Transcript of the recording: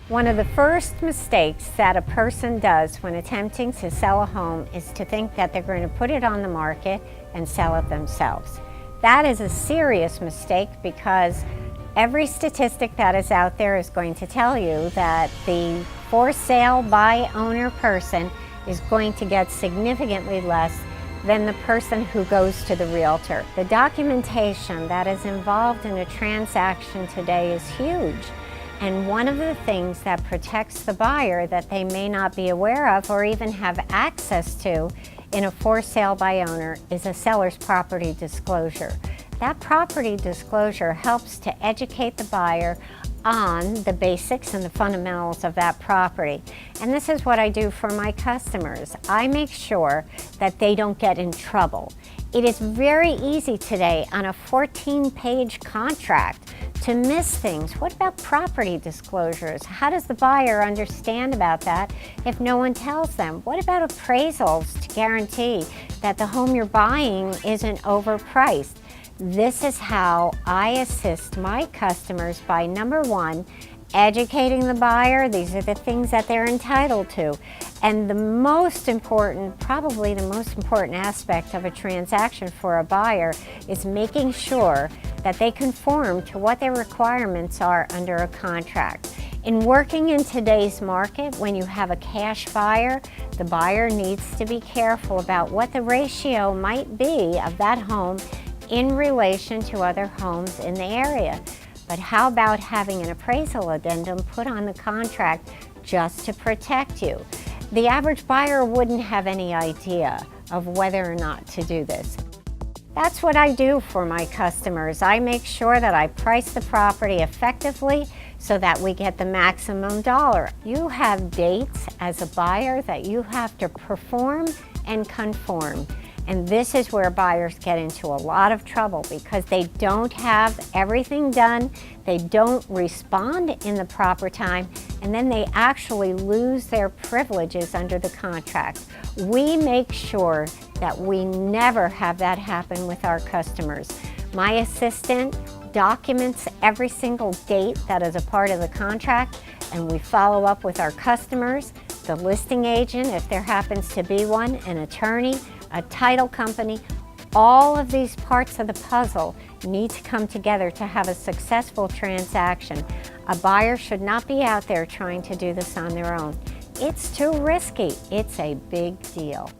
One of the first mistakes that a person does when attempting to sell a home is to think that they're going to put it on the market and sell it themselves. That is a serious mistake because every statistic that is out there is going to tell you that the for sale by owner person is going to get significantly less than the person who goes to the realtor. The documentation that is involved in a transaction today is huge. And one of the things that protects the buyer that they may not be aware of or even have access to in a for sale by owner is a seller's property disclosure. That property disclosure helps to educate the buyer on the basics and the fundamentals of that property. And this is what I do for my customers. I make sure that they don't get in trouble. It is very easy today on a 14-page contract to miss things. What about property disclosures? How does the buyer understand about that if no one tells them? What about appraisals to guarantee that the home you're buying isn't overpriced? This is how I assist my customers by, number one, educating the buyer. These are the things that they're entitled to. And the most important, probably the most important aspect of a transaction for a buyer is making sure that they conform to what their requirements are under a contract. In working in today's market, when you have a cash buyer, the buyer needs to be careful about what the ratio might be of that home in relation to other homes in the area. But how about having an appraisal addendum put on the contract just to protect you? The average buyer wouldn't have any idea of whether or not to do this. That's what I do for my customers. I make sure that I price the property effectively so that we get the maximum dollar. You have dates as a buyer that you have to perform and conform. And this is where buyers get into a lot of trouble because they don't have everything done, they don't respond in the proper time, and then they actually lose their privileges under the contract. We make sure that we never have that happen with our customers. My assistant documents every single date that is a part of the contract, and we follow up with our customers, the listing agent, if there happens to be one, an attorney, a title company. All of these parts of the puzzle need to come together to have a successful transaction. A buyer should not be out there trying to do this on their own. It's too risky. It's a big deal.